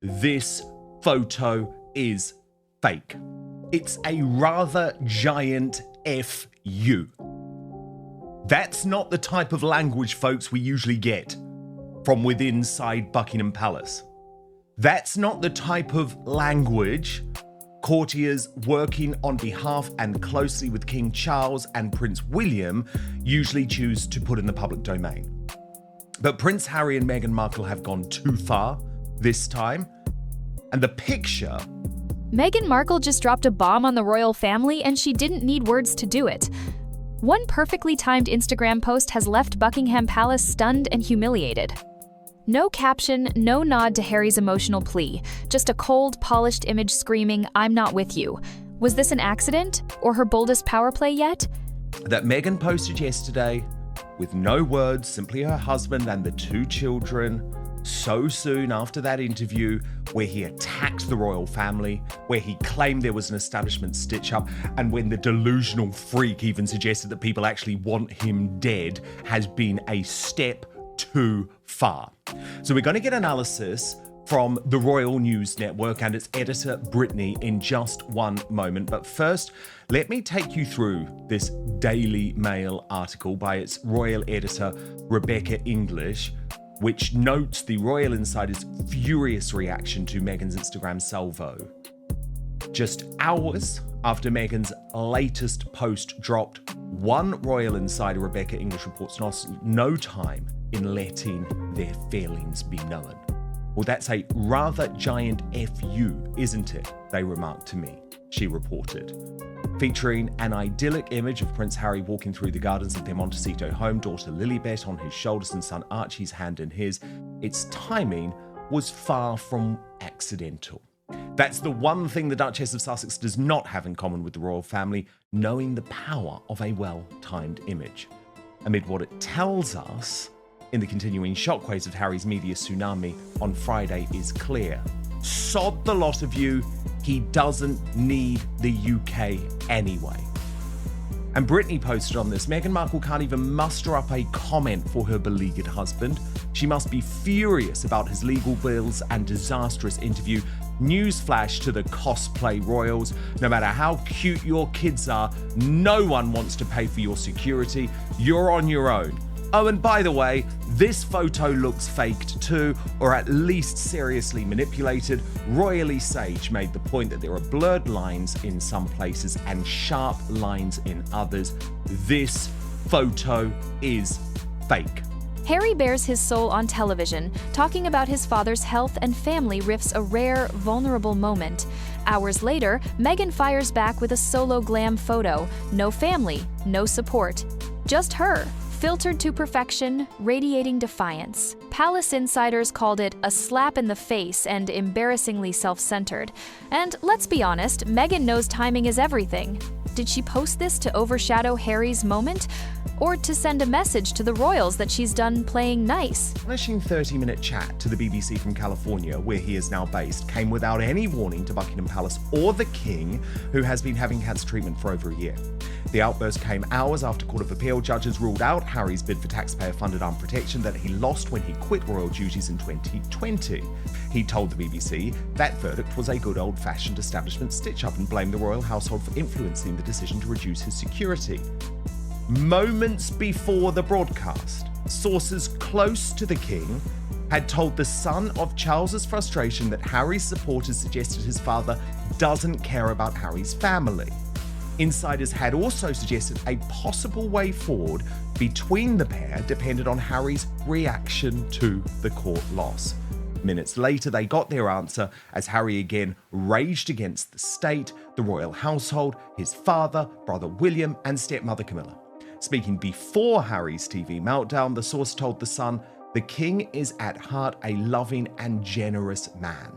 This photo is fake. It's a rather giant F-U. That's not the type of language, folks, we usually get from within inside Buckingham Palace. That's not the type of language courtiers working on behalf and closely with King Charles and Prince William usually choose to put in the public domain. But Prince Harry and Meghan Markle have gone too far this time. And the picture... Meghan Markle just dropped a bomb on the royal family and she didn't need words to do it. One perfectly timed Instagram post has left Buckingham Palace stunned and humiliated. No caption, no nod to Harry's emotional plea, just a cold, polished image screaming, "I'm not with you." Was this an accident or her boldest power play yet? That Meghan posted yesterday with no words, simply her husband and the 2 children, so soon after that interview where he attacked the royal family, where he claimed there was an establishment stitch-up, and when the delusional freak even suggested that people actually want him dead, has been a step too far. So we're going to get analysis from the Royal News Network and its editor Brittany in just one moment. But first, let me take you through this Daily Mail article by its royal editor Rebecca English, which notes the royal insider's furious reaction to Meghan's Instagram salvo. Just hours after Meghan's latest post dropped, one royal insider, Rebecca English, reports lost no time in letting their feelings be known. Well, that's a rather giant FU, isn't it? They remarked to me, she reported. Featuring an idyllic image of Prince Harry walking through the gardens of their Montecito home, daughter Lilibet on his shoulders and son Archie's hand in his, its timing was far from accidental. That's the one thing the Duchess of Sussex does not have in common with the royal family, knowing the power of a well-timed image. Amid what it tells us in the continuing shockwaves of Harry's media tsunami on Friday is clear. Sod the lot of you, he doesn't need the UK anyway. And Brittany posted on this, Meghan Markle can't even muster up a comment for her beleaguered husband. She must be furious about his legal bills and disastrous interview. Newsflash to the cosplay royals, no matter how cute your kids are, no one wants to pay for your security. You're on your own. Oh, and by the way, this photo looks faked too, or at least seriously manipulated. Royally Sage made the point that there are blurred lines in some places and sharp lines in others. This photo is fake. Harry bears his soul on television, talking about his father's health and family riffs a rare, vulnerable moment. Hours later, Meghan fires back with a solo glam photo. No family, no support. Just her, filtered to perfection, radiating defiance. Palace insiders called it a slap in the face and embarrassingly self-centered. And let's be honest, Meghan knows timing is everything. Did she post this to overshadow Harry's moment? Or to send a message to the royals that she's done playing nice? Astonishing 30-minute chat to the BBC from California, where he is now based, came without any warning to Buckingham Palace or the King, who has been having cancer treatment for over a year. The outburst came hours after Court of Appeal judges ruled out Harry's bid for taxpayer-funded armed protection that he lost when he quit royal duties in 2020. He told the BBC that verdict was a good old-fashioned establishment stitch-up and blamed the royal household for influencing the decision to reduce his security. Moments before the broadcast, sources close to the King had told the son of Charles's frustration that Harry's supporters suggested his father doesn't care about Harry's family. Insiders had also suggested a possible way forward between the pair depended on Harry's reaction to the court loss. Minutes later, they got their answer as Harry again raged against the state, the royal household, his father, brother William, and stepmother Camilla. Speaking before Harry's TV meltdown, the source told The Sun, "The King is at heart a loving and generous man.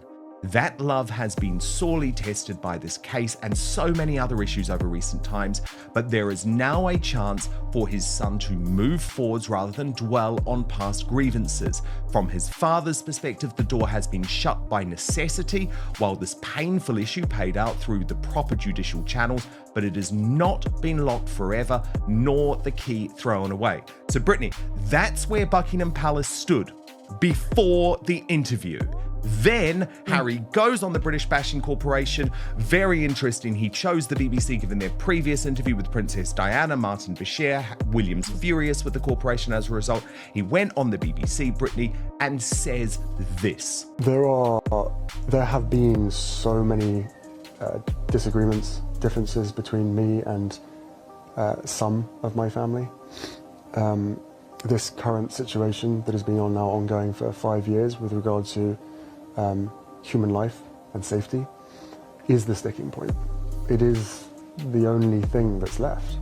That love has been sorely tested by this case and so many other issues over recent times, but there is now a chance for his son to move forwards rather than dwell on past grievances. From his father's perspective, the door has been shut by necessity while this painful issue played out through the proper judicial channels, but it has not been locked forever, nor the key thrown away." So Brittany, that's where Buckingham Palace stood before the interview. Then Harry goes on the British Bashing Corporation. Very interesting. He chose the BBC given their previous interview with Princess Diana. Martin Bashir, William's furious with the corporation as a result. He went on the BBC, Brittany, and says this. There have been so many disagreements, differences between me and some of my family. This current situation that has been ongoing for 5 years with regard to human life and safety is the sticking point. It is the only thing that's left.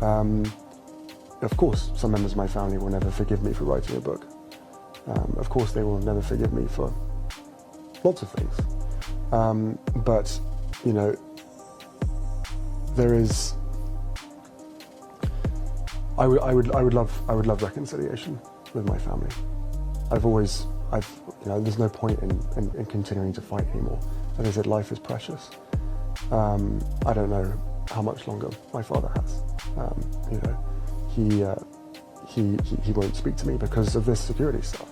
Of course, some members of my family will never forgive me for writing a book. Of course, they will never forgive me for lots of things. But, you know, there is. I would love reconciliation with my family. There's no point in continuing to fight anymore. As I said, life is precious. I don't know how much longer my father has. He won't speak to me because of this security stuff.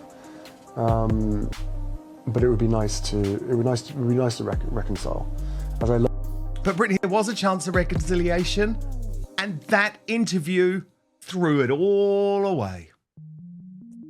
But it would be nice to reconcile. But Brittany, there was a chance of reconciliation, and that interview threw it all away.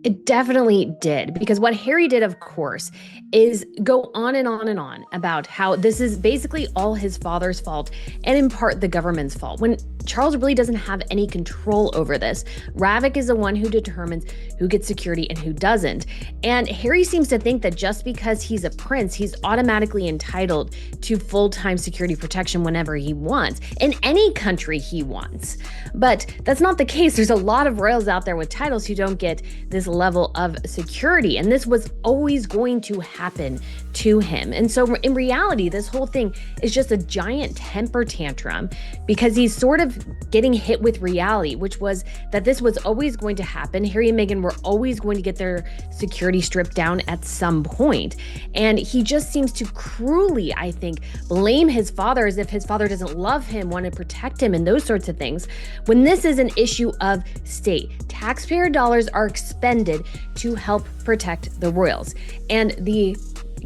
It definitely did, because what Harry did, of course, is go on and on and on about how this is basically all his father's fault and in part the government's fault, when Charles really doesn't have any control over this. Ravik is the one who determines who gets security and who doesn't. And Harry seems to think that just because he's a prince, he's automatically entitled to full-time security protection whenever he wants, in any country he wants. But that's not the case. There's a lot of royals out there with titles who don't get this level of security, and this was always going to happen to him. And so in reality, this whole thing is just a giant temper tantrum because he's sort of getting hit with reality, which was that this was always going to happen. Harry and Meghan were always going to get their security stripped down at some point. And he just seems to cruelly, I think, blame his father as if his father doesn't love him, want to protect him, and those sorts of things, when this is an issue of state. Taxpayer dollars are expended to help protect the royals. And the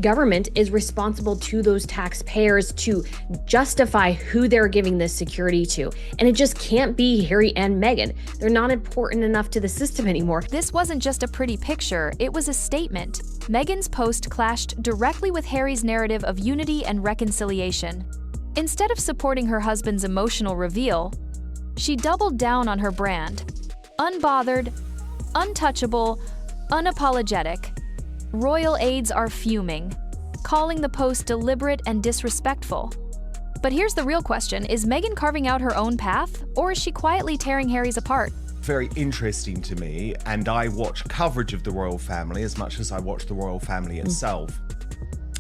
government is responsible to those taxpayers to justify who they're giving this security to. And it just can't be Harry and Meghan. They're not important enough to the system anymore. This wasn't just a pretty picture, it was a statement. Meghan's post clashed directly with Harry's narrative of unity and reconciliation. Instead of supporting her husband's emotional reveal, she doubled down on her brand. Unbothered, untouchable, unapologetic. Royal aides are fuming, calling the post deliberate and disrespectful. But here's the real question, is Meghan carving out her own path, or is she quietly tearing Harry's apart? Very interesting to me, and I watch coverage of the royal family as much as I watch the royal family itself,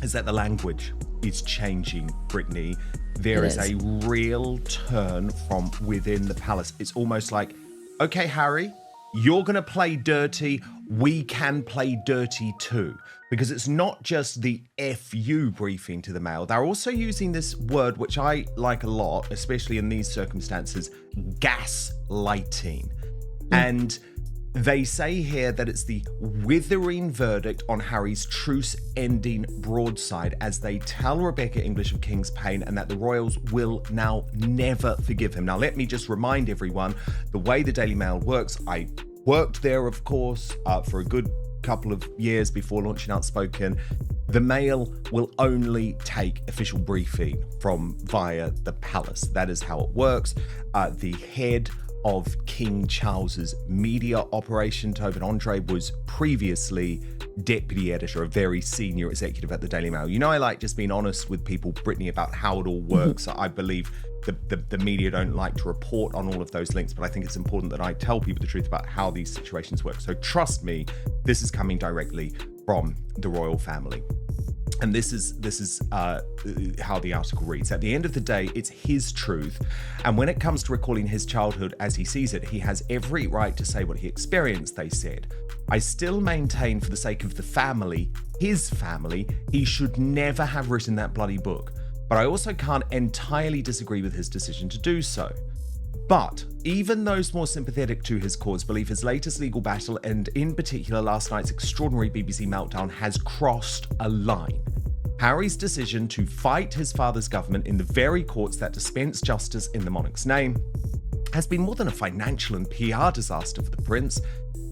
is that the language is changing, Brittany. There is a real turn from within the palace. It's almost like, okay, Harry, you're going to play dirty, we can play dirty too. Because it's not just the FU briefing to the Mail. They're also using this word, which I like a lot, especially in these circumstances, gaslighting. And they say here that it's the withering verdict on Harry's truce-ending broadside as they tell Rebecca English of King's Pain and that the royals will now never forgive him. Now, let me just remind everyone, the way the Daily Mail works, I worked there, of course, for a good couple of years before launching Outspoken. The Mail will only take official briefing from via the palace. That is how it works. The head of King Charles's media operation, Tobin Andre, was previously deputy editor, a very senior executive at the Daily Mail. You know, I like just being honest with people, Brittany, about how it all works. I believe the media don't like to report on all of those links, but I think it's important that I tell people the truth about how these situations work. So trust me, this is coming directly from the royal family. And this is how the article reads. At the end of the day, it's his truth. And when it comes to recalling his childhood as he sees it, he has every right to say what he experienced, they said. I still maintain, for the sake of the family, his family, he should never have written that bloody book. But I also can't entirely disagree with his decision to do so. But even those more sympathetic to his cause believe his latest legal battle, and in particular last night's extraordinary BBC meltdown, has crossed a line. Harry's decision to fight his father's government in the very courts that dispense justice in the monarch's name has been more than a financial and PR disaster for the prince.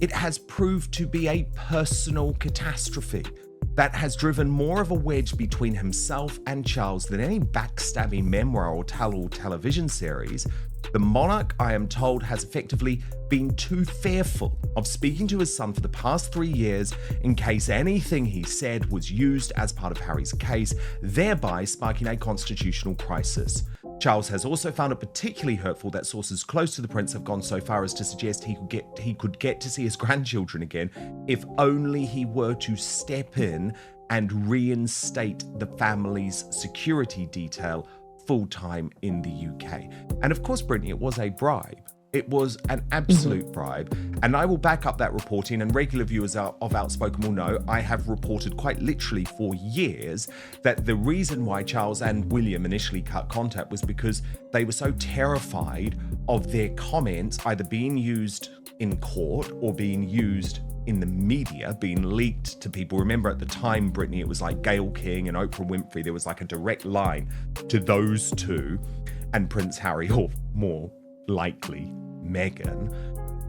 It has proved to be a personal catastrophe that has driven more of a wedge between himself and Charles than any backstabbing memoir or tell-all television series. The monarch, I am told, has effectively been too fearful of speaking to his son for the past 3 years in case anything he said was used as part of Harry's case, thereby sparking a constitutional crisis. Charles has also found it particularly hurtful that sources close to the prince have gone so far as to suggest he could get to see his grandchildren again if only he were to step in and reinstate the family's security detail full-time in the UK. And of course, Brittany, it was a bribe. It was an absolute bribe. And I will back up that reporting, and regular viewers of Outspoken will know I have reported quite literally for years that the reason why Charles and William initially cut contact was because they were so terrified of their comments either being used in court or being used in the media, being leaked to people. Remember at the time, Brittany, it was like Gayle King and Oprah Winfrey. There was like a direct line to those two and Prince Harry, or more likely Meghan.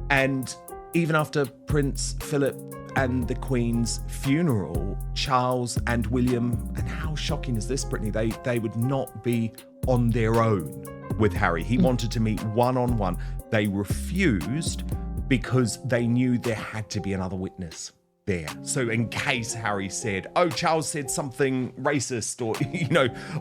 And even after Prince Philip and the Queen's funeral, Charles and William, and how shocking is this, Brittany, they would not be on their own with Harry. He wanted to meet one-on-one. They refused because they knew there had to be another witness there. So in case Harry said, oh, Charles said something racist, or,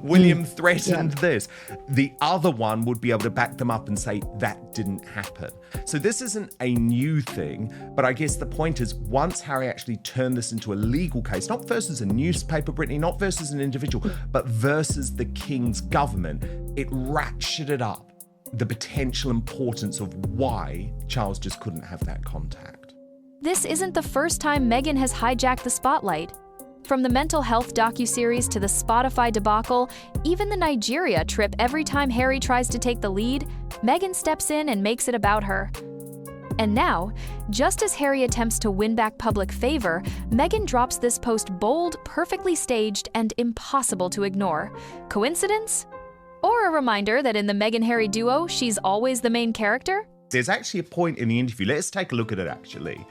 William threatened this, the other one would be able to back them up and say that didn't happen. So this isn't a new thing, but I guess the point is, once Harry actually turned this into a legal case, not versus a newspaper, Brittany, not versus an individual, but versus the King's government, it ratcheted up the potential importance of why Charles just couldn't have that contact. This isn't the first time Meghan has hijacked the spotlight. From the mental health docuseries to the Spotify debacle, even the Nigeria trip every time Harry tries to take the lead, Meghan steps in and makes it about her. And now, just as Harry attempts to win back public favor, Meghan drops this post bold, perfectly staged, and impossible to ignore. Coincidence? Or a reminder that in the Meghan-Harry duo, she's always the main character? There's actually a point in the interview, let's take a look at it actually,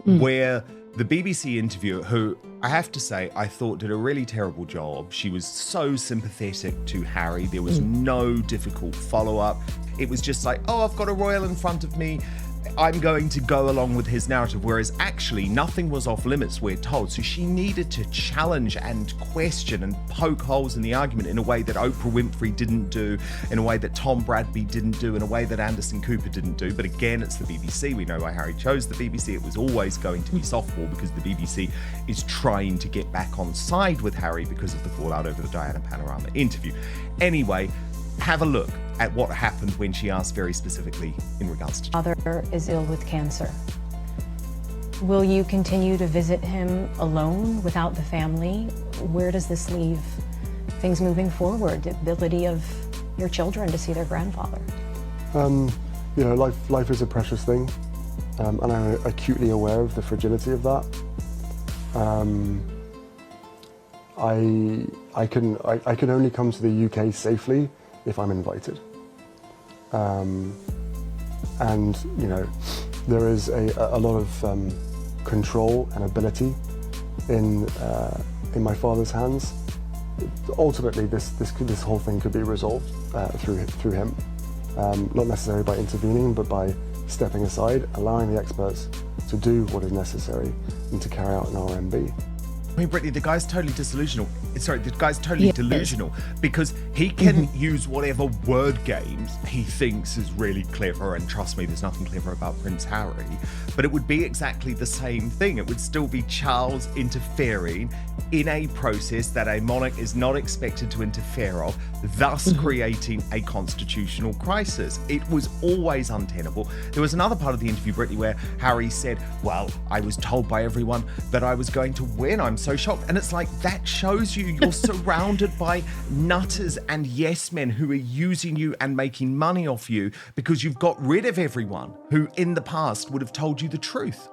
where the BBC interviewer, who I have to say I thought did a really terrible job, she was so sympathetic to Harry, there was no difficult follow-up. It was just like, oh, I've got a royal in front of me, I'm going to go along with his narrative, whereas actually nothing was off limits, we're told. So she needed to challenge and question and poke holes in the argument in a way that Oprah Winfrey didn't do, in a way that Tom Bradby didn't do, in a way that Anderson Cooper didn't do. But again, it's the BBC. We know why Harry chose the BBC. It was always going to be softball because the BBC is trying to get back on side with Harry because of the fallout over the Diana Panorama interview. Anyway, have a look at what happened when she asked very specifically in regards to... Father is ill with cancer. Will you continue to visit him alone without the family? Where does this leave things moving forward, the ability of your children to see their grandfather? Life is a precious thing, and I'm acutely aware of the fragility of that. I can only come to the UK safely if I'm invited. There is a lot of control and ability in my father's hands. Ultimately, this whole thing could be resolved through him, not necessarily by intervening, but by stepping aside, allowing the experts to do what is necessary and to carry out an RMB. I mean, Brittany, the guy's totally delusional. Delusional because he can use whatever word games he thinks is really clever, and trust me, there's nothing clever about Prince Harry, but it would be exactly the same thing. It would still be Charles interfering in a process that a monarch is not expected to interfere of, thus creating a constitutional crisis. It was always untenable. There was another part of the interview, Brittany, where Harry said, well, I was told by everyone that I was going to win. I'm so shocked. And it's like, that shows you you're surrounded by nutters and yes men who are using you and making money off you because you've got rid of everyone who in the past would have told you the truth.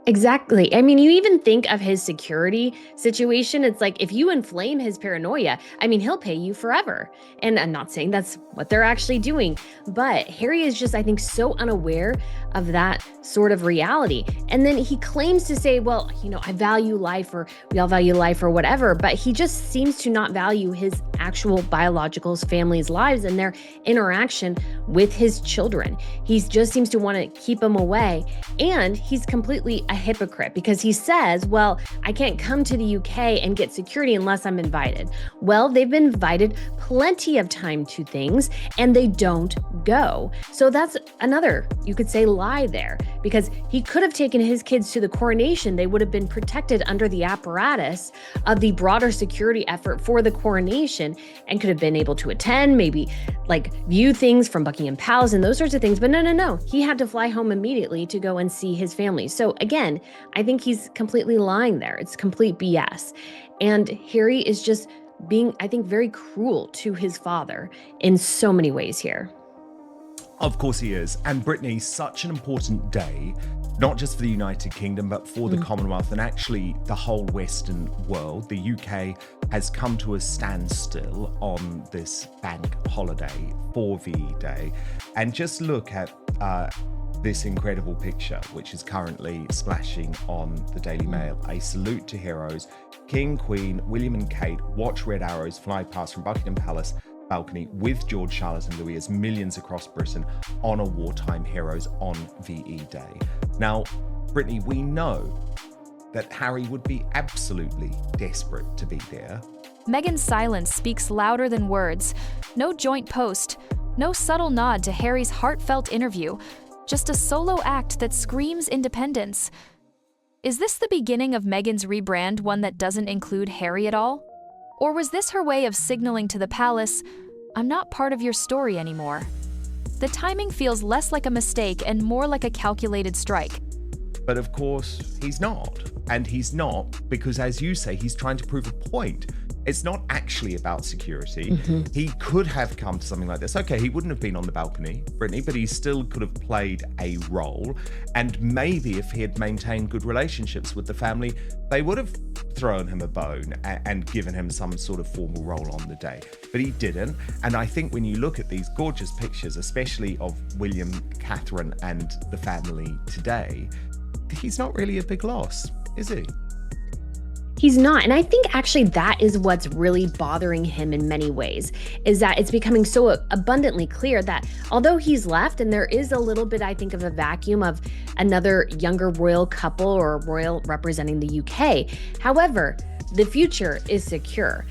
Exactly. I mean, you even think of his security situation. It's like, if you inflame his paranoia, I mean, he'll pay you forever. And I'm not saying that's what they're actually doing, but Harry is just, I think, so unaware of that sort of reality. And then he claims to say, well, you know, I value life, or we all value life, or whatever, but he just seems to not value his actual biological family's lives and their interaction with his children. He just seems to want to keep them away. And he's completely a hypocrite because he says, well, I can't come to the UK and get security unless I'm invited. Well, they've been invited plenty of time to things and they don't go. So that's another, you could say, lie there, because he could have taken his kids to the coronation. They would have been protected under the apparatus of the broader security effort for the coronation and could have been able to attend, maybe like view things from Buckingham Palace and those sorts of things. But no. He had to fly home immediately to go and see his family. So again, I think he's completely lying there. It's complete BS. And Harry is just being, I think, very cruel to his father in so many ways here. Of course he is. And Brittany, such an important day, not just for the United Kingdom, but for the Commonwealth and actually the whole Western world. The UK has come to a standstill on this bank holiday for VE Day. And just look at this incredible picture, which is currently splashing on the Daily Mail. A salute to heroes. King, Queen, William and Kate watch red arrows fly past from Buckingham Palace balcony with George, Charlotte and Louis as millions across Britain honor wartime heroes on VE Day. Now, Brittany, we know that Harry would be absolutely desperate to be there. Meghan's silence speaks louder than words. No joint post, no subtle nod to Harry's heartfelt interview, just a solo act that screams independence. Is this the beginning of Meghan's rebrand, one that doesn't include Harry at all? Or was this her way of signaling to the palace, I'm not part of your story anymore? The timing feels less like a mistake and more like a calculated strike. But of course, he's not. And he's not because, as you say, he's trying to prove a point. It's not actually about security. He could have come to something like this. Okay, he wouldn't have been on the balcony, Brittany, but he still could have played a role. And maybe if he had maintained good relationships with the family, they would have thrown him a bone and given him some sort of formal role on the day. But he didn't. And I think when you look at these gorgeous pictures, especially of William, Catherine, and the family today, he's not really a big loss, is he? He's not. And I think actually that is what's really bothering him in many ways, is that it's becoming so abundantly clear that although he's left and there is a little bit, I think, of a vacuum of another younger royal couple or royal representing the UK, however, the future is secure.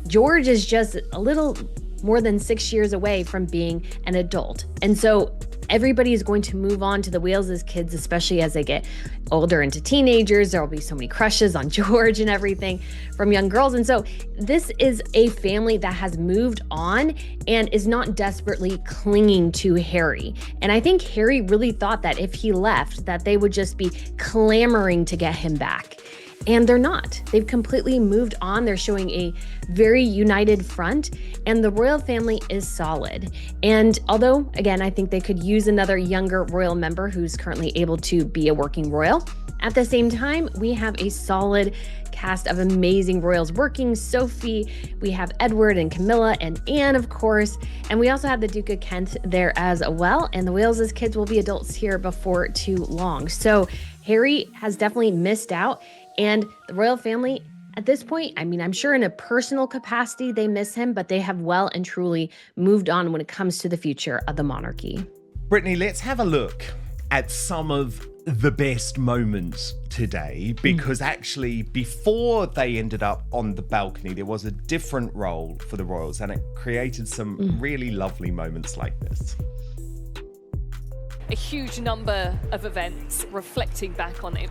George is just a little more than 6 years away from being an adult. And so everybody is going to move on to the Wales' kids, especially as they get older into teenagers. There will be so many crushes on George and everything from young girls. And so this is a family that has moved on and is not desperately clinging to Harry. And I think Harry really thought that if he left, that they would just be clamoring to get him back. And they're not. They've completely moved on. They're showing a very united front, and the royal family is solid. And although, again, I think they could use another younger royal member who's currently able to be a working royal, at the same time, we have a solid cast of amazing royals working. Sophie, we have Edward and Camilla and Anne, of course, and we also have the Duke of Kent there as well. And the Wales' kids will be adults here before too long. So Harry has definitely missed out. And the royal family, at this point, I mean, I'm sure in a personal capacity, they miss him, but they have well and truly moved on when it comes to the future of the monarchy. Brittany, let's have a look at some of the best moments today, because actually before they ended up on the balcony, there was a different role for the royals, and it created some really lovely moments like this. A huge number of events reflecting back on the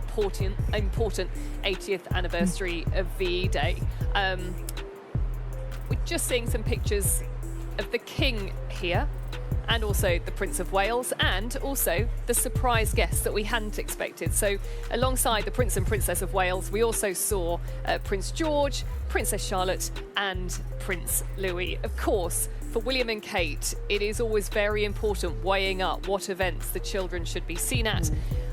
important 80th anniversary of VE Day. We're just seeing some pictures of the King here, and also the Prince of Wales, and also the surprise guests that we hadn't expected. So alongside the Prince and Princess of Wales, we also saw Prince George, Princess Charlotte, and Prince Louis. Of course, for William and Kate, it is always very important weighing up what events the children should be seen at.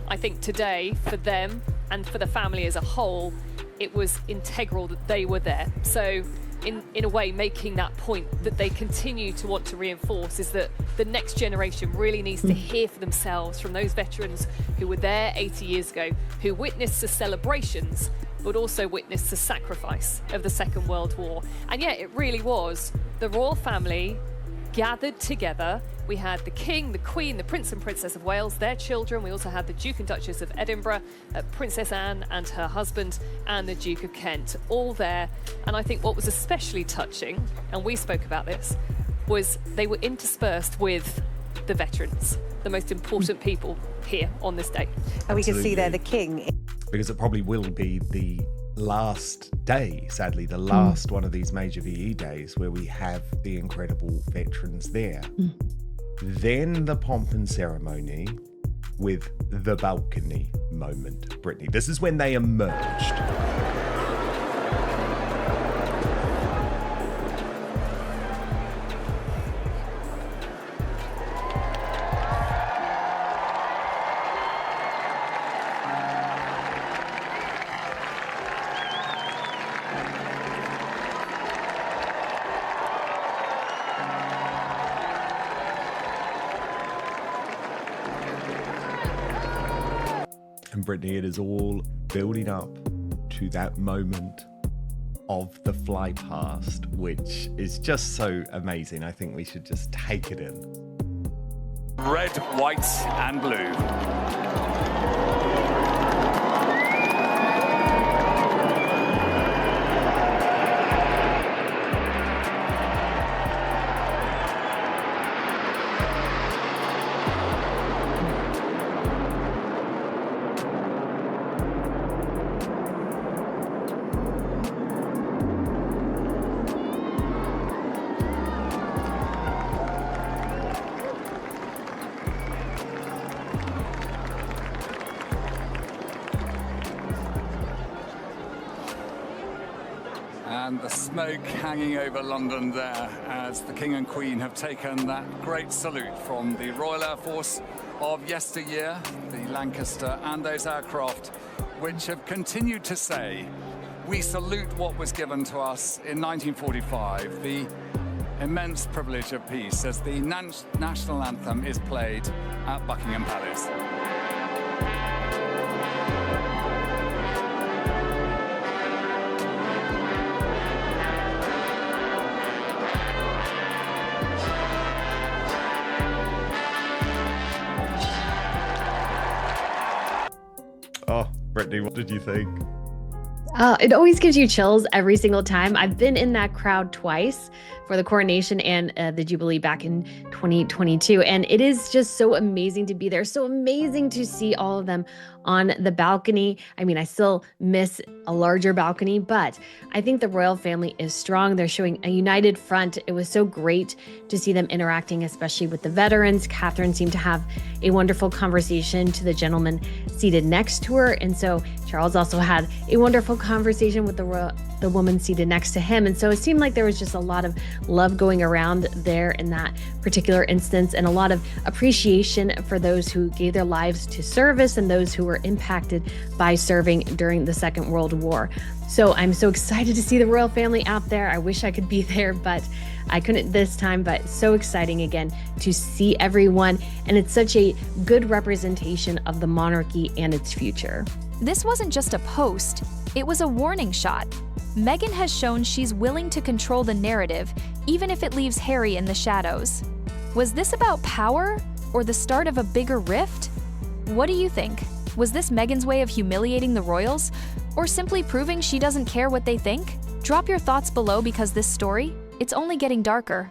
I think today, for them and for the family as a whole, it was integral that they were there. So in a way, making that point that they continue to want to reinforce is that the next generation really needs to hear for themselves from those veterans who were there 80 years ago, who witnessed the celebrations, but also witnessed the sacrifice of the Second World War. And yet it really was the royal family gathered together. We had the King, the Queen, the Prince and Princess of Wales, their children. We also had the Duke and Duchess of Edinburgh, Princess Anne and her husband, and the Duke of Kent, all there. And I think what was especially touching, and we spoke about this, was they were interspersed with the veterans, the most important people here on this day. And we can see there the King. Because it probably will be the last day, sadly, the last one of these major VE days where we have the incredible veterans there. Then the pomp and ceremony with the balcony moment, Brittany. This is when they emerged. And Brittany, it is all building up to that moment of the fly past, which is just so amazing. I think we should just take it in. Red, white, and blue. And the smoke hanging over London there as the King and Queen have taken that great salute from the Royal Air Force of yesteryear, the Lancaster and those aircraft, which have continued to say, we salute what was given to us in 1945, the immense privilege of peace, as the national anthem is played at Buckingham Palace. Oh, Brittany, what did you think? It always gives you chills every single time. I've been in that crowd twice for the coronation and the Jubilee back in 2022. And it is just so amazing to be there. So amazing to see all of them on the balcony. I mean, I still miss a larger balcony, but I think the royal family is strong. They're showing a united front. It was so great to see them interacting, especially with the veterans. Catherine seemed to have a wonderful conversation to the gentleman seated next to her. And so Charles also had a wonderful conversation with the woman seated next to him. And so it seemed like there was just a lot of love going around there in that particular instance, and a lot of appreciation for those who gave their lives to service and those who were impacted by serving during the Second World War. So I'm so excited to see the royal family out there. I wish I could be there, but I couldn't this time. But so exciting again to see everyone. And it's such a good representation of the monarchy and its future. This wasn't just a post, it was a warning shot. Meghan has shown she's willing to control the narrative, even if it leaves Harry in the shadows. Was this about power or the start of a bigger rift? What do you think? Was this Meghan's way of humiliating the royals, or simply proving she doesn't care what they think? Drop your thoughts below, because this story, it's only getting darker.